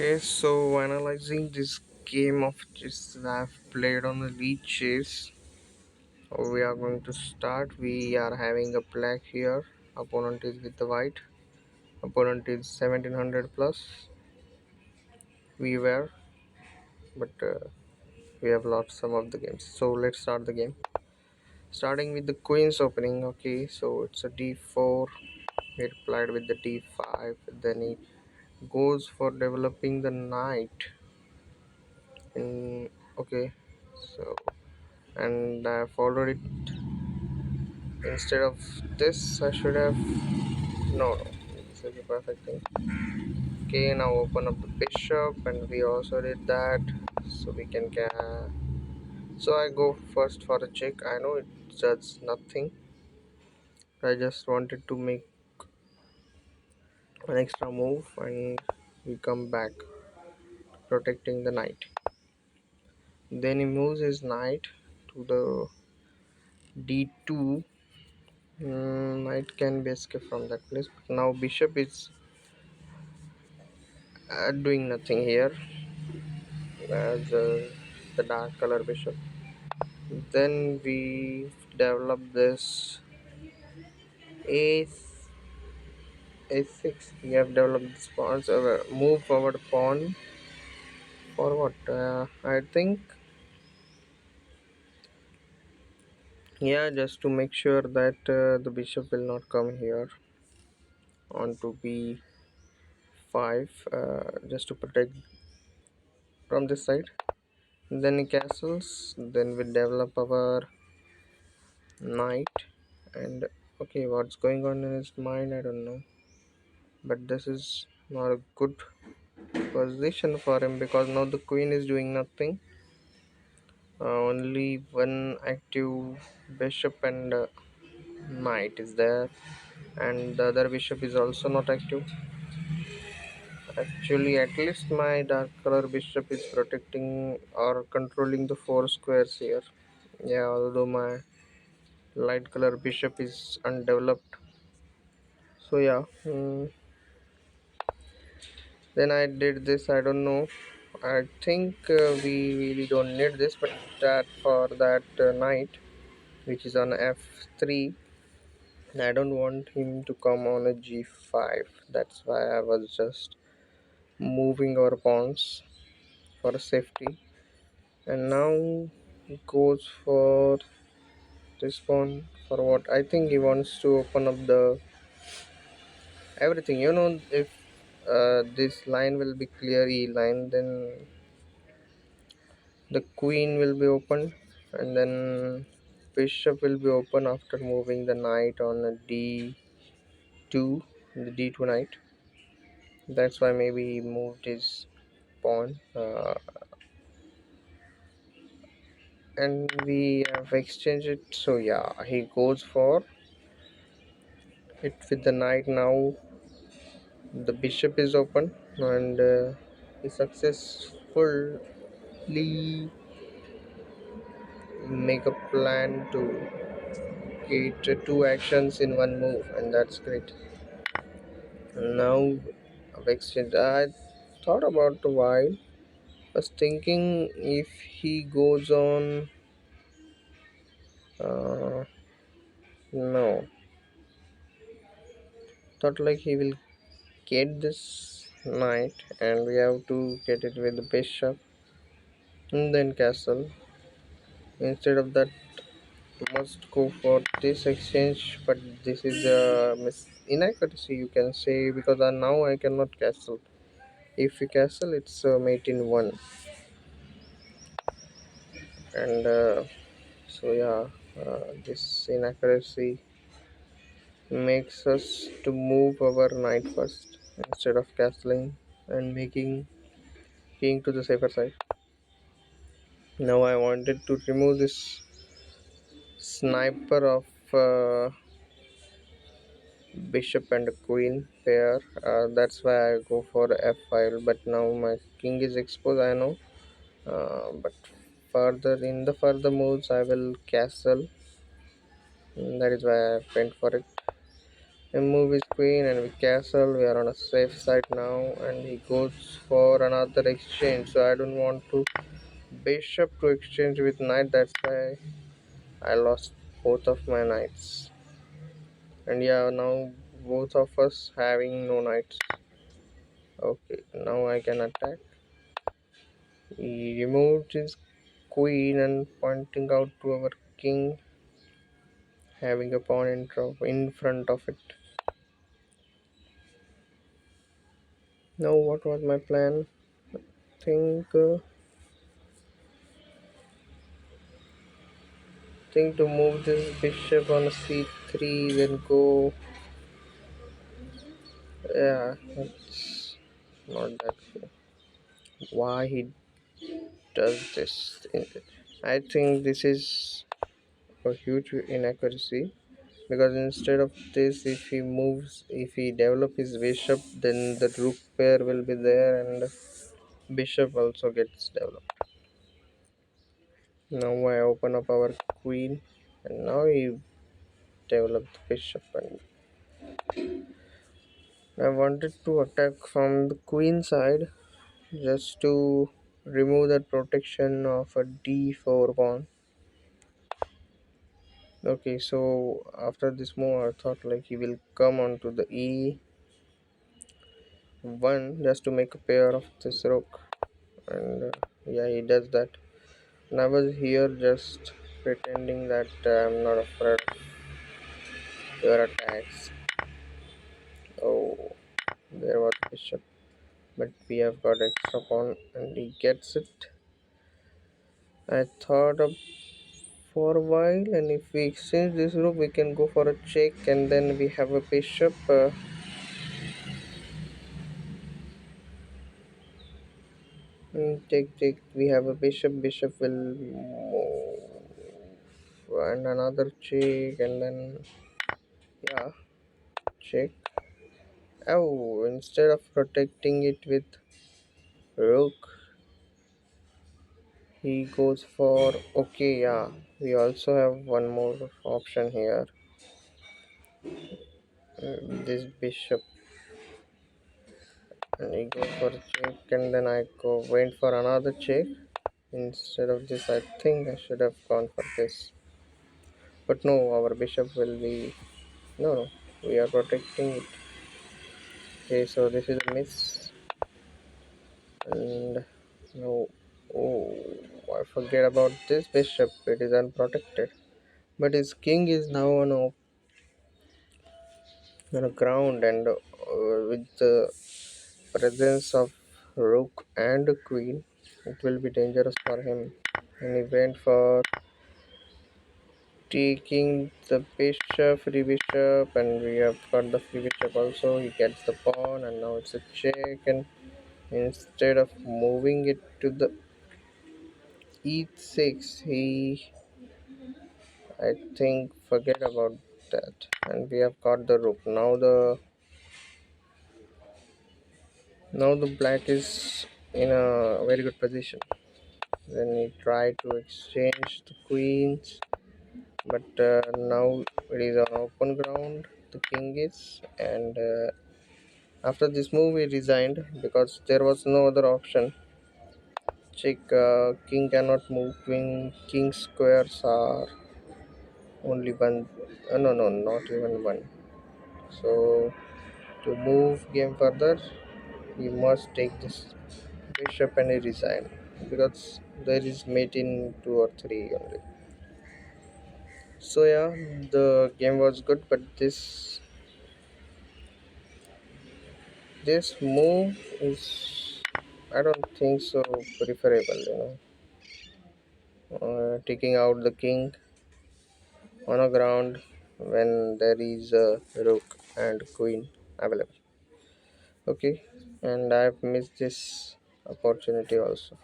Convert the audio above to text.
Okay, so analyzing this game of chess that I've played on the lichess, we are going to start. We are having a black here. Opponent is with the white. Opponent is 1700 plus. We were, but we have lost some of the games. So let's start the game. Starting with the queen's opening. Okay, so it's a d4. He replied with the d5. Then he goes for developing the knight. In okay, so and I followed it. Instead of this, I should have. No, no, this is the perfect thing. Okay, now open up the bishop, and we also did that. So we can. So I go first for a check. I know it does nothing. I just wanted to make an extra move, and we come back, protecting the knight. Then he moves his knight to the d2. Knight can be escaped from that place, but now bishop is doing nothing here as the dark color bishop. Then we develop this a a6. We have developed this pawn, so move forward pawn for what? I think, yeah, just to make sure that the bishop will not come here onto b5, just to protect from this side. Then castles. Then we develop our knight. And okay, what's going on in his mind, I don't know, but this is not a good position for him because now the queen is doing nothing. Only one active bishop and knight is there, and the other bishop is also not active. Actually, at least my dark color bishop is protecting or controlling the four squares here. Yeah, although my light color bishop is undeveloped. So yeah, then I did this. I don't know. I think we really don't need this, but that for that knight, which is on f3, I don't want him to come on a g5. That's why I was just moving our pawns for safety. And now he goes for this pawn for what? I think he wants to open up the everything. If this line will be clear E line, then the queen will be opened, and then bishop will be open after moving the knight on a d2, the d2 knight. That's why maybe he moved his pawn, and we have exchanged it. So yeah, he goes for it with the knight. Now the bishop is open, and he successfully make a plan to get two actions in one move, and that's great. Now of exchange, I thought about a while. Was thinking if he goes on, uh, no, thought like he will get this knight, and we have to get it with the bishop and then castle. Instead of that, must go for this exchange, but this is a inaccuracy, you can say, because now I cannot castle. If we castle, it's mate in one, and so yeah, this inaccuracy makes us to move our knight first instead of castling and making king to the safer side. Now I wanted to remove this sniper of bishop and queen pair. That's why I go for f5. But now my king is exposed, I know. But further in the further moves, I will castle. That is why I went for it. and move his queen and we castle. We are on a safe side now, and he goes for another exchange. So I don't want to bishop to exchange with knight. That's why I lost both of my knights. And yeah, now both of us having no knights. Okay, now I can attack. He removed his queen and pointing out to our king, having a pawn in front of it. Now, what was my plan? Think to move this bishop on c3, then go. Yeah, it's not that good. Why he does this? I think this is a huge inaccuracy, because instead of this, if he develop his bishop, then the rook pair will be there and bishop also gets developed. Now I open up our queen, and now he developed the bishop, and I wanted to attack from the queen side just to remove that protection of a d4 pawn. Okay, so after this move I thought like he will come onto the e1 just to make a pair of this rook, and yeah, he does that. And I was here just pretending that I'm not afraid of your attacks. Oh, there was bishop, but we have got extra pawn and he gets it. I thought of for a while, and if we exchange this rook we can go for a check, and then we have a bishop. Take, we have a bishop will move, and another check, and then yeah, check. Oh, instead of protecting it with rook, he goes for, okay, yeah, we also have one more option here. This bishop, and he goes for check, and then I go went for another check. Instead of this, I think I should have gone for this, but no, our bishop will be, no, we are protecting it. Okay, so this is a miss, and no, oh, I forget about this bishop. It is unprotected, but his king is now on a ground, and with the presence of rook and queen, it will be dangerous for him. And he went for taking the bishop, free bishop, and we have got the free bishop also. He gets the pawn, and now it's a check. And instead of moving it to the e6, he, I think, forget about that. And we have got the rook. Now the black is in a very good position. Then he tried to exchange the queens, but now it is on open ground. The king is, and after this move he resigned because there was no other option. Check, king cannot move. King squares are only one. No, no, not even one. So to move game further, he must take this bishop and he resign, because there is mate in 2 or 3 only. So yeah, the game was good, but this move is, I don't think so, preferable. Taking out the king on a ground when there is a rook and queen available. Okay, and I've missed this opportunity also.